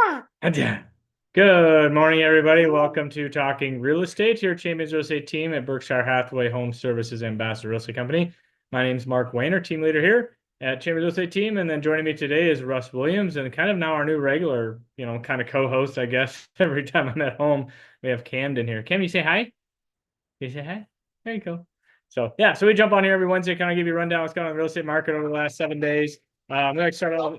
Yeah. Good morning, everybody. Welcome to Talking Real Estate, your Champions Real Estate team at Berkshire Hathaway Home Services Ambassador Real Estate Company. My name is Mark Wehner, team leader here at Champions Real Estate team. And then joining me today is Russ Williams, and kind of now our new regular, kind of co-host, I guess. Every time I'm at home, we have Camden here. Cam, you say hi? You say hi? There you go. So yeah, so we jump on here every Wednesday, kind of give you a rundown what's going on in the real estate market over the last 7 days. I'm going to start off.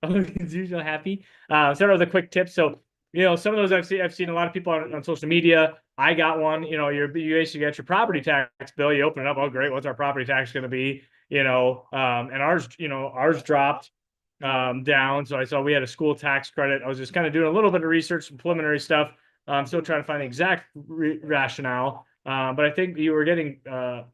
As usual, happy. Start with a quick tip. So, some of those I've seen a lot of people on social media. I got one. You basically get your property tax bill. You open it up. Oh, great! What's our property tax going to be? And ours dropped down. So I saw we had a school tax credit. I was just kind of doing a little bit of research, some preliminary stuff. Still trying to find the exact rationale. But I think you were getting a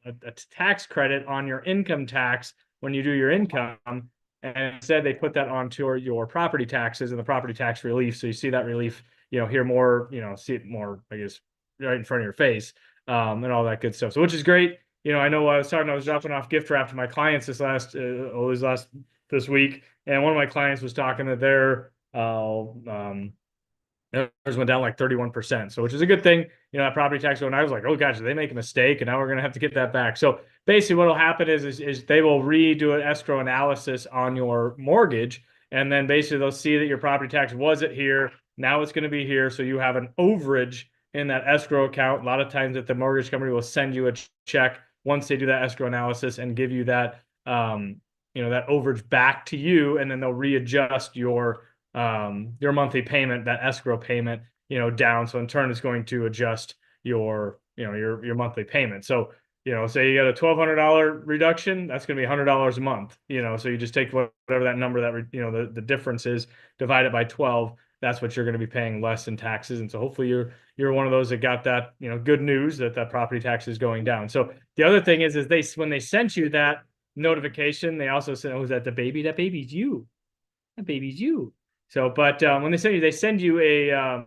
tax credit on your income tax when you do your income. And instead, they put that onto your property taxes and the property tax relief. So you see that relief, hear more, see it more, I guess, right in front of your face, and all that good stuff. So, which is great. I know I was dropping off gift wrap to my clients this week, and one of my clients was talking that theirs went down like 31%. So, which is a good thing. That property tax going, I was like, oh gosh, did they make a mistake? And now we're going to have to get that back. So basically what will happen is they will redo an escrow analysis on your mortgage. And then basically they'll see that your property tax wasn't here. Now it's going to be here. So you have an overage in that escrow account. A lot of times that the mortgage company will send you a check once they do that escrow analysis and give you that, that overage back to you. And then they'll readjust your monthly payment, that escrow payment, down. So in turn, it's going to adjust your monthly payment. So, say you got a $1,200 reduction, that's going to be $100 a month, so you just take whatever that number that, the difference is, divide it by 12. That's what you're going to be paying less in taxes. And so hopefully you're one of those that got that, good news that property tax is going down. So the other thing is when they sent you that notification, they also said, oh, is that the baby? That baby's you. That baby's you. So, but when they send you a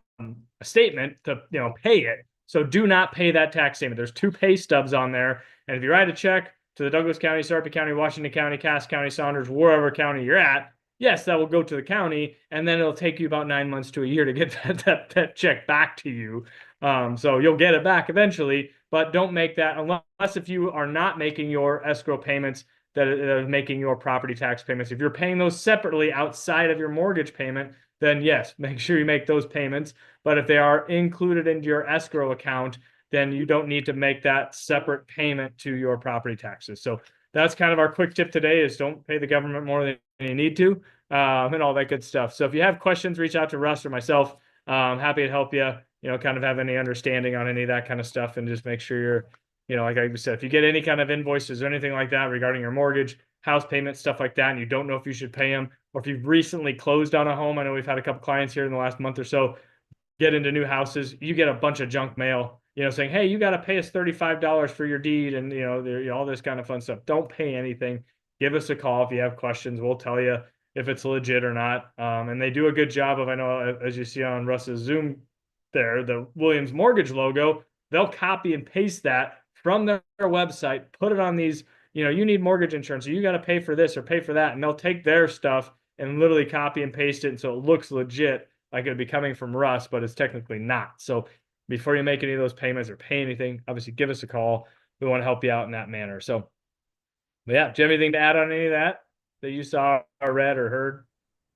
statement to pay it. So do not pay that tax statement. There's 2 pay stubs on there, and if you write a check to the Douglas County, Sarpy County, Washington County, Cass County, Saunders, wherever county you're at, yes, that will go to the county, and then it'll take you about 9 months to a year to get that check back to you. So you'll get it back eventually, but don't make that unless if you are not making your escrow payments that are making your property tax payments. If you're paying those separately outside of your mortgage payment, then yes, make sure you make those payments. But if they are included into your escrow account, then you don't need to make that separate payment to your property taxes. So that's kind of our quick tip today, is don't pay the government more than you need to, and all that good stuff. So if you have questions, reach out to Russ or myself. Happy to help you, kind of have any understanding on any of that kind of stuff, and just make sure you're, like I said, if you get any kind of invoices or anything like that regarding your mortgage, house payment, stuff like that, and you don't know if you should pay them, or if you've recently closed on a home. I know we've had a couple clients here in the last month or so get into new houses. You get a bunch of junk mail, saying, hey, you got to pay us $35 for your deed, and all this kind of fun stuff. Don't pay anything. Give us a call if you have questions. We'll tell you if it's legit or not. And they do a good job of, I know, as you see on Russ's Zoom there, the Williams Mortgage logo, they'll copy and paste that from their website, put it on these, you need mortgage insurance, so you got to pay for this or pay for that. And they'll take their stuff and literally copy and paste it. And so it looks legit, like it'd be coming from Russ, but it's technically not. So before you make any of those payments or pay anything, obviously give us a call. We want to help you out in that manner. So, but yeah, do you have anything to add on any of that you saw or read or heard?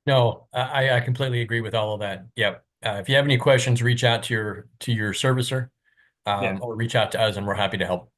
No, I completely agree with all of that. Yep. If you have any questions, reach out to your servicer, Yeah. or reach out to us, and we're happy to help.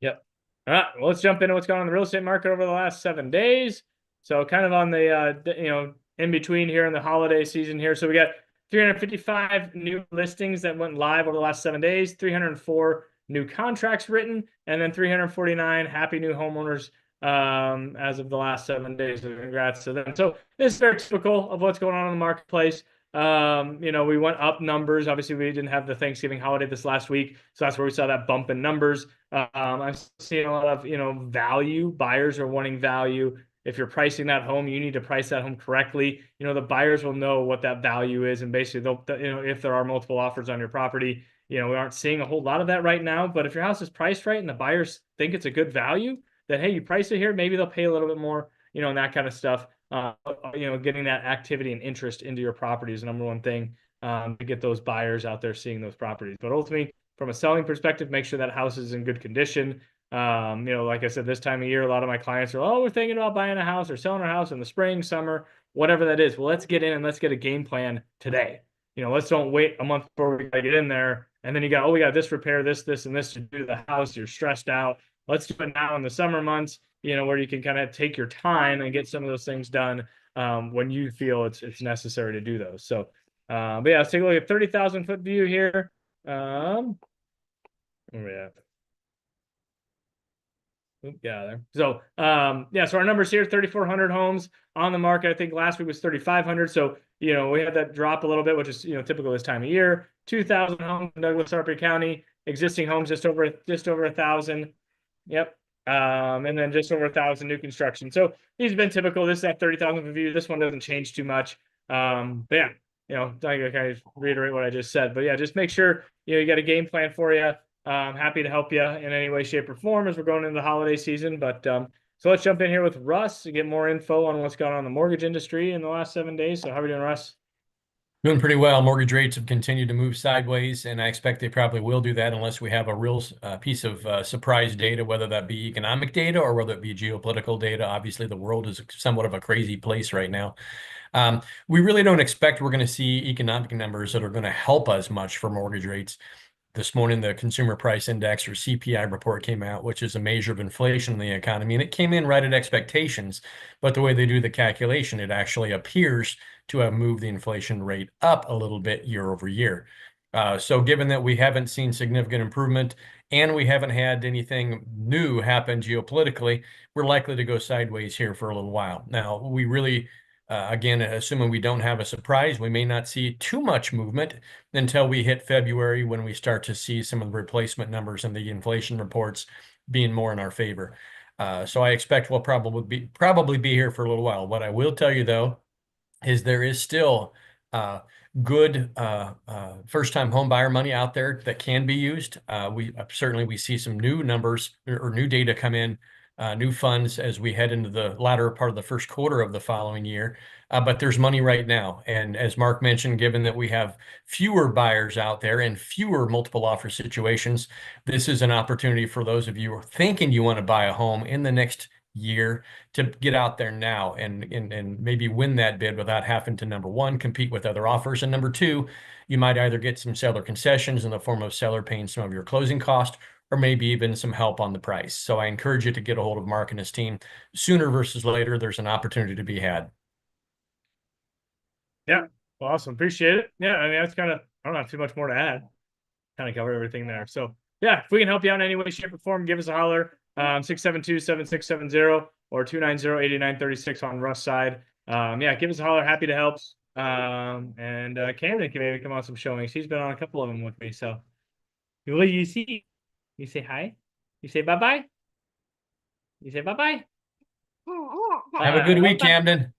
Yep. All right. Well, let's jump into what's going on in the real estate market over the last 7 days. So kind of on the, in between here in the holiday season here. So we got 355 new listings that went live over the last 7 days, 304 new contracts written, and then 349 happy new homeowners as of the last 7 days. So congrats to them. So this is very typical of what's going on in the marketplace. We went up numbers. Obviously, we didn't have the Thanksgiving holiday this last week, so that's where we saw that bump in numbers. I'm seeing a lot of, value. Buyers are wanting value. If you're pricing that home, you need to price that home correctly. The buyers will know what that value is, and basically they'll, if there are multiple offers on your property, we aren't seeing a whole lot of that right now. But if your house is priced right and the buyers think it's a good value, then hey, you price it here, maybe they'll pay a little bit more, and that kind of stuff. Getting that activity and interest into your property is the number one thing to get those buyers out there seeing those properties. But ultimately, from a selling perspective, make sure that house is in good condition. Like I said, this time of year, a lot of my clients are, oh, we're thinking about buying a house or selling our house in the spring, summer, whatever that is. Well, let's get in and let's get a game plan today. Let's don't wait a month before we gotta get in there. And then we got this repair, this, and this to do to the house. You're stressed out. Let's do it now in the summer months, where you can kind of take your time and get some of those things done when you feel it's necessary to do those. So, but yeah, let's take a look at 30,000 foot view here. Where we at? Yeah, there. So, so our numbers here, 3,400 homes on the market. I think last week was 3,500. So, we had that drop a little bit, which is, typical this time of year. 2,000 homes in Douglas, Harper County. Existing homes just over 1,000. Yep. And then just over 1,000 new construction. So these have been typical. This is that 30,000 view. This one doesn't change too much. But yeah, I kind of reiterate what I just said. But yeah, just make sure you got a game plan for you. Happy to help you in any way, shape, or form as we're going into the holiday season. But so let's jump in here with Russ to get more info on what's going on in the mortgage industry in the last 7 days. So how are we doing, Russ? Doing pretty well. Mortgage rates have continued to move sideways, and I expect they probably will do that unless we have a real piece of surprise data, whether that be economic data or whether it be geopolitical data. Obviously, the world is somewhat of a crazy place right now. We really don't expect we're going to see economic numbers that are going to help us much for mortgage rates. This morning, the Consumer Price Index or CPI report came out, which is a measure of inflation in the economy, and it came in right at expectations. But the way they do the calculation, it actually appears to have moved the inflation rate up a little bit year over year. So given that we haven't seen significant improvement and we haven't had anything new happen geopolitically, we're likely to go sideways here for a little while. Now, we really again, assuming we don't have a surprise, we may not see too much movement until we hit February when we start to see some of the replacement numbers and the inflation reports being more in our favor. So I expect we'll probably be here for a little while. What I will tell you, though, is there is still good first-time home buyer money out there that can be used. We see some new numbers or new data come in, new funds as we head into the latter part of the first quarter of the following year. But there's money right now. And as Mark mentioned, given that we have fewer buyers out there and fewer multiple offer situations, this is an opportunity for those of you who are thinking you want to buy a home in the next year to get out there now and maybe win that bid without having to, number one, compete with other offers. And number two, you might either get some seller concessions in the form of seller paying some of your closing cost, or maybe even some help on the price. So I encourage you to get a hold of Mark and his team sooner versus later. There's an opportunity to be had. Yeah, awesome. Appreciate it. Yeah, I mean, that's I don't have too much more to add. Kind of covered everything there. So yeah, if we can help you out in any way, shape, or form, give us a holler. 672-7670 or 290-8936 on Russ side. Yeah, give us a holler. Happy to help. And Camden can maybe come on some showings. He's been on a couple of them with me. So what do you see? You say hi. You say bye-bye. You say bye-bye. Have a good week, Camden.